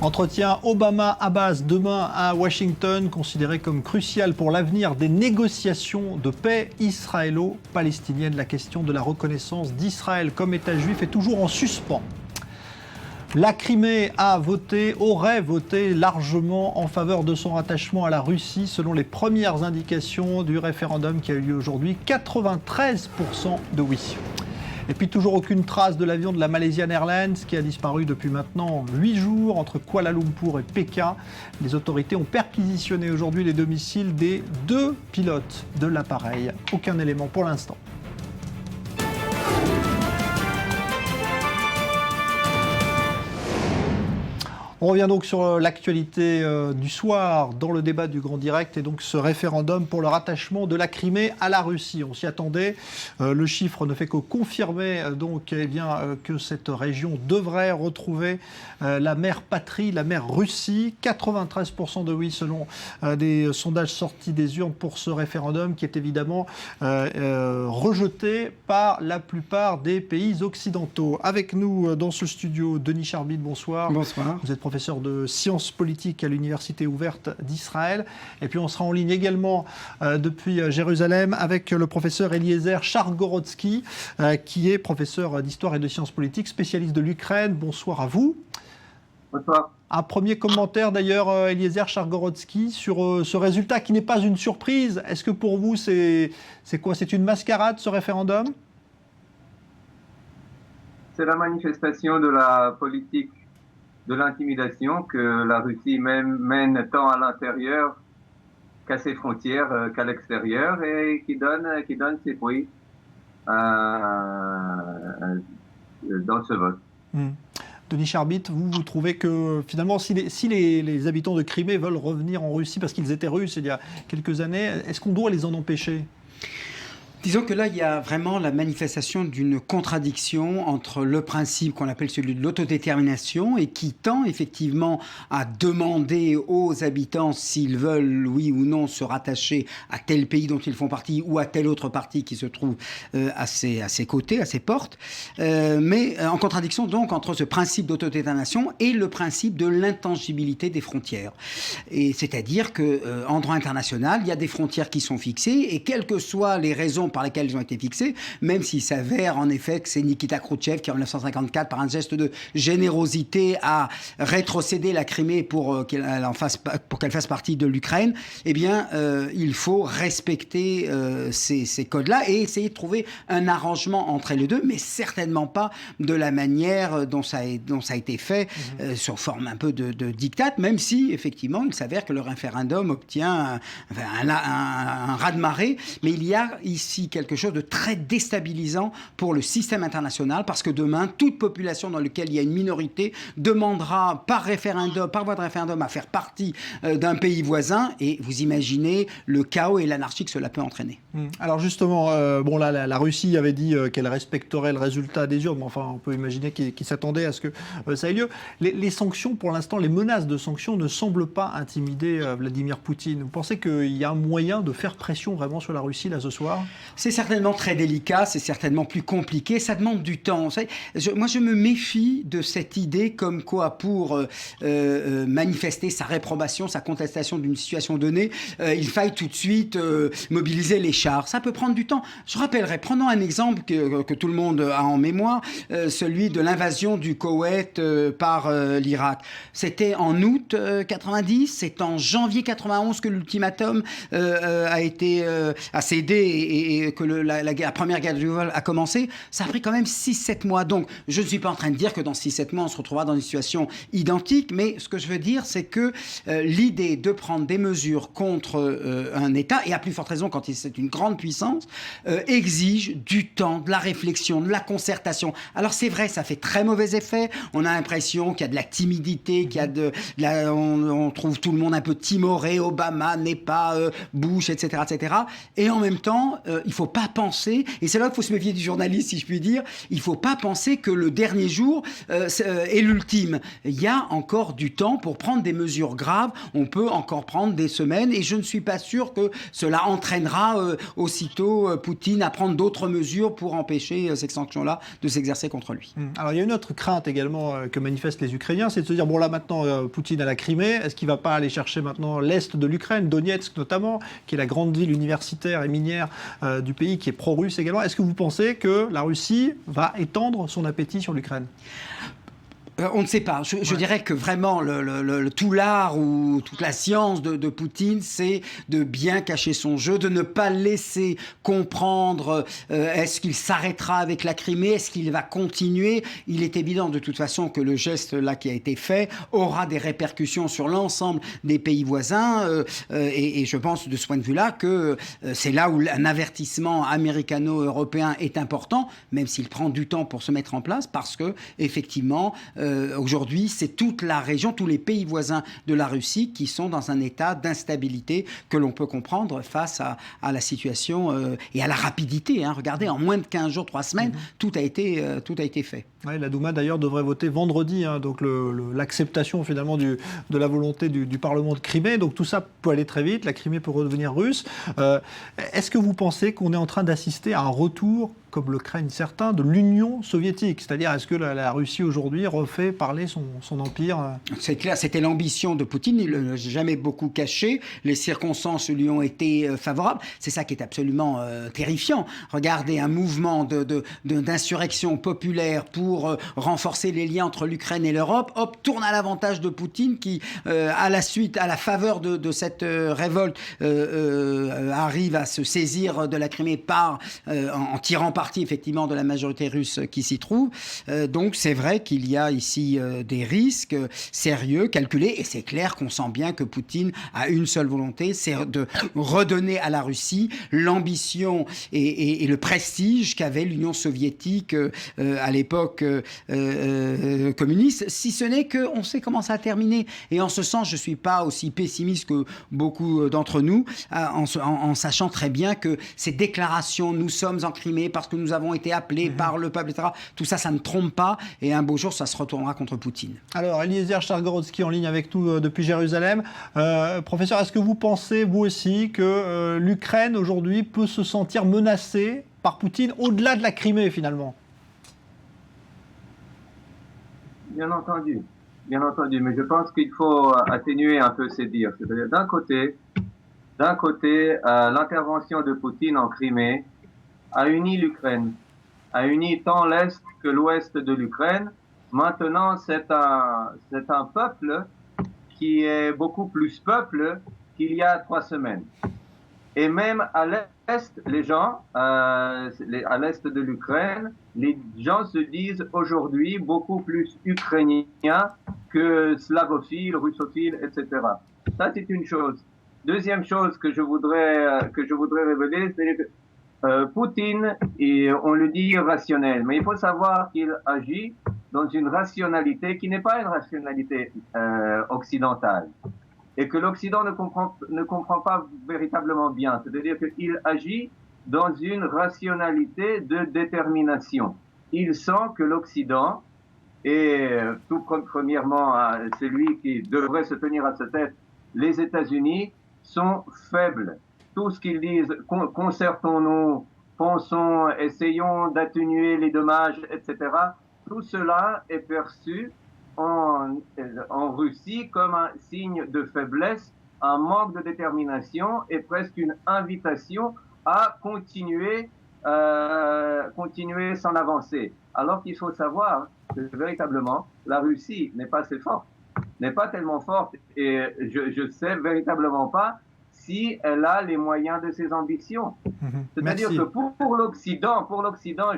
Entretien Obama-Abbas demain à Washington, considéré comme crucial pour l'avenir des négociations de paix israélo-palestinienne. La question de la reconnaissance d'Israël comme État juif est toujours en suspens. La Crimée aurait voté largement en faveur de son rattachement à la Russie, selon les premières indications du référendum qui a eu lieu aujourd'hui. 93% de oui. Et puis toujours aucune trace de l'avion de la Malaysian Airlines qui a disparu depuis maintenant 8 jours entre Kuala Lumpur et Pékin. Les autorités ont perquisitionné aujourd'hui les domiciles des 2 pilotes de l'appareil. Aucun élément pour l'instant. On revient donc sur l'actualité du soir dans le débat du Grand Direct et donc ce référendum pour le rattachement de la Crimée à la Russie. On s'y attendait. Le chiffre ne fait que confirmer donc que cette région devrait retrouver la mère patrie, la mère Russie. 93% de oui selon des sondages sortis des urnes pour ce référendum qui est évidemment rejeté par la plupart des pays occidentaux. Avec nous dans ce studio, Denis Charbit, bonsoir. Bonsoir. Vous êtes professeur de sciences politiques à l'Université ouverte d'Israël. Et puis on sera en ligne également depuis Jérusalem avec le professeur Eliezer Chargorodsky, qui est professeur d'histoire et de sciences politiques, spécialiste de l'Ukraine. Bonsoir à vous. Bonsoir. Un premier commentaire d'ailleurs, Eliezer Chargorodsky, sur ce résultat qui n'est pas une surprise. Est-ce que pour vous, c'est quoi? C'est une mascarade, ce référendum? C'est la manifestation de la politique de l'intimidation que la Russie mène tant à l'intérieur qu'à ses frontières, qu'à l'extérieur, et qui donne ses fruits dans ce vote. Denis Charbit, vous trouvez que finalement, si les habitants de Crimée veulent revenir en Russie parce qu'ils étaient russes il y a quelques années, est-ce qu'on doit les en empêcher ? Disons que là, il y a vraiment la manifestation d'une contradiction entre le principe qu'on appelle celui de l'autodétermination et qui tend effectivement à demander aux habitants s'ils veulent, oui ou non, se rattacher à tel pays dont ils font partie ou à tel autre parti qui se trouve à ses côtés, à ses portes, mais en contradiction donc entre ce principe d'autodétermination et le principe de l'intangibilité des frontières. Et c'est-à-dire qu'en droit international, il y a des frontières qui sont fixées et quelles que soient les raisons par lesquelles ils ont été fixés, même s'il s'avère en effet que c'est Nikita Khrouchtchev qui en 1954, par un geste de générosité, a rétrocédé la Crimée pour qu'elle fasse partie de l'Ukraine, eh bien il faut respecter ces codes-là et essayer de trouver un arrangement entre les deux, mais certainement pas de la manière dont ça a été fait, sur forme un peu de diktat, même si effectivement il s'avère que le référendum obtient un raz-de-marée, mais il y a ici quelque chose de très déstabilisant pour le système international, parce que demain, toute population dans laquelle il y a une minorité demandera par voie de référendum à faire partie d'un pays voisin, et vous imaginez le chaos et l'anarchie que cela peut entraîner. Alors justement, la Russie avait dit qu'elle respecterait le résultat des urnes, mais enfin on peut imaginer qu'ils s'attendaient à ce que ça ait lieu. Les sanctions, pour l'instant, les menaces de sanctions ne semblent pas intimider Vladimir Poutine. Vous pensez qu'il y a un moyen de faire pression vraiment sur la Russie là ce soir ? C'est certainement très délicat, c'est certainement plus compliqué, ça demande du temps. Moi, je me méfie de cette idée comme quoi pour manifester sa réprobation, sa contestation d'une situation donnée, il faille tout de suite mobiliser les chars. Ça peut prendre du temps. Je rappellerai, prenons un exemple que tout le monde a en mémoire, celui de l'invasion du Koweït par l'Irak. C'était en août 90, c'est en janvier 91 que l'ultimatum a cédé et que la première guerre du Golfe a commencé. Ça a pris quand même 6-7 mois. Donc, je ne suis pas en train de dire que dans 6-7 mois, on se retrouvera dans une situation identique, mais ce que je veux dire, c'est que l'idée de prendre des mesures contre un État, et à plus forte raison quand c'est une grande puissance, exige du temps, de la réflexion, de la concertation. Alors, c'est vrai, ça fait très mauvais effet. On a l'impression qu'il y a de la timidité, on trouve tout le monde un peu timoré, Obama n'est pas Bush, etc., etc. Et en même temps, il il faut pas penser, et c'est là qu'il faut se méfier du journaliste, si je puis dire, il faut pas penser que le dernier jour est l'ultime. Il y a encore du temps pour prendre des mesures graves, on peut encore prendre des semaines, et je ne suis pas sûr que cela entraînera aussitôt Poutine à prendre d'autres mesures pour empêcher ces sanctions-là de s'exercer contre lui. Alors il y a une autre crainte également que manifestent les Ukrainiens, c'est de se dire, bon là maintenant Poutine a la Crimée, est-ce qu'il ne va pas aller chercher maintenant l'Est de l'Ukraine, Donetsk notamment, qui est la grande ville universitaire et minière du pays, qui est pro-russe également. Est-ce que vous pensez que la Russie va étendre son appétit sur l'Ukraine ? On ne sait pas. Je dirais que vraiment tout l'art ou toute la science de Poutine, c'est de bien cacher son jeu, de ne pas laisser comprendre est-ce qu'il s'arrêtera avec la Crimée, est-ce qu'il va continuer. Il est évident de toute façon que le geste là qui a été fait aura des répercussions sur l'ensemble des pays voisins et je pense de ce point de vue-là que c'est là où un avertissement américano-européen est important, même s'il prend du temps pour se mettre en place, parce que effectivement aujourd'hui, c'est toute la région, tous les pays voisins de la Russie qui sont dans un état d'instabilité que l'on peut comprendre face à la situation et à la rapidité. Regardez, en moins de 15 jours, 3 semaines, tout a été fait. Ouais, la Douma d'ailleurs devrait voter vendredi, donc l'acceptation finalement de la volonté du Parlement de Crimée. Donc tout ça peut aller très vite, la Crimée peut redevenir russe. Est-ce que vous pensez qu'on est en train d'assister à un retour, comme le craignent certains, de l'Union soviétique? C'est-à-dire, est-ce que la Russie aujourd'hui refait parler son empire? C'est clair, c'était l'ambition de Poutine, il ne l'a jamais beaucoup caché, les circonstances lui ont été favorables, c'est ça qui est absolument terrifiant. Regardez, un mouvement d'insurrection populaire pour renforcer les liens entre l'Ukraine et l'Europe, tourne à l'avantage de Poutine qui, à la faveur de cette révolte, arrive à se saisir de la Crimée en tirant parti effectivement de la majorité russe qui s'y trouve. Donc c'est vrai qu'il y a ici des risques sérieux, calculés, et c'est clair qu'on sent bien que Poutine a une seule volonté, c'est de redonner à la Russie l'ambition et le prestige qu'avait l'Union soviétique à l'époque communiste, si ce n'est qu'on sait comment ça a terminé. Et en ce sens, je ne suis pas aussi pessimiste que beaucoup d'entre nous, en sachant très bien que ces déclarations, nous sommes en Crimée parce que nous avons été appelés par le peuple, etc., tout ça, ça ne trompe pas, et un beau jour, ça se retournera contre Poutine. Alors, Eliezer Chargorodski en ligne avec nous depuis Jérusalem. Professeur, est-ce que vous pensez, vous aussi, que l'Ukraine, aujourd'hui, peut se sentir menacée par Poutine au-delà de la Crimée, finalement? Bien entendu, mais je pense qu'il faut atténuer un peu ces dires. C'est-à-dire, d'un côté, l'intervention de Poutine en Crimée a uni l'Ukraine, a uni tant l'Est que l'Ouest de l'Ukraine. Maintenant, c'est un peuple qui est beaucoup plus peuple qu'il y a 3 semaines. Et même à l'Est, les gens, à l'Est de l'Ukraine, les gens se disent aujourd'hui beaucoup plus ukrainiens que slavophiles, russophiles, etc. Ça, c'est une chose. Deuxième chose que je voudrais révéler, c'est que Poutine, on le dit irrationnel, mais il faut savoir qu'il agit dans une rationalité qui n'est pas une rationalité occidentale, et que l'Occident ne comprend pas véritablement bien. C'est-à-dire qu'il agit dans une rationalité de détermination. Il sent que l'Occident, et tout premièrement celui qui devrait se tenir à sa tête, les États-Unis, sont faibles. Tout ce qu'ils disent, concertons-nous, pensons, essayons d'atténuer les dommages, etc., tout cela est perçu en Russie comme un signe de faiblesse, un manque de détermination et presque une invitation à continuer sans avancer. Alors qu'il faut savoir que véritablement la Russie n'est pas assez forte, n'est pas tellement forte, et je sais véritablement pas si elle a les moyens de ses ambitions. C'est-à-dire que pour l'Occident,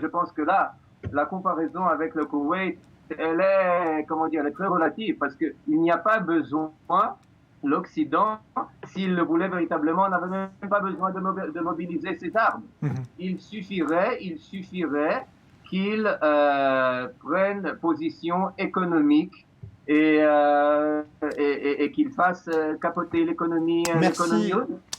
je pense que là, la comparaison avec le Koweït, elle est très relative, parce qu'il n'y a pas besoin, l'Occident, s'il le voulait véritablement, n'avait même pas besoin de mobiliser ses armes. Il suffirait qu'il prenne position économique et qu'il fasse capoter l'économie.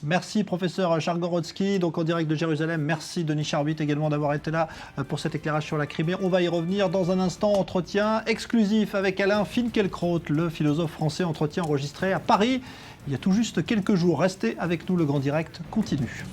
Merci professeur Chargorodsky, donc en direct de Jérusalem. Merci Denis Charbit également d'avoir été là pour cet éclairage sur la Crimée. On va y revenir dans un instant. Entretien exclusif avec Alain Finkielkraut, le philosophe français, entretien enregistré à Paris il y a tout juste quelques jours. Restez avec nous, le Grand Direct continue.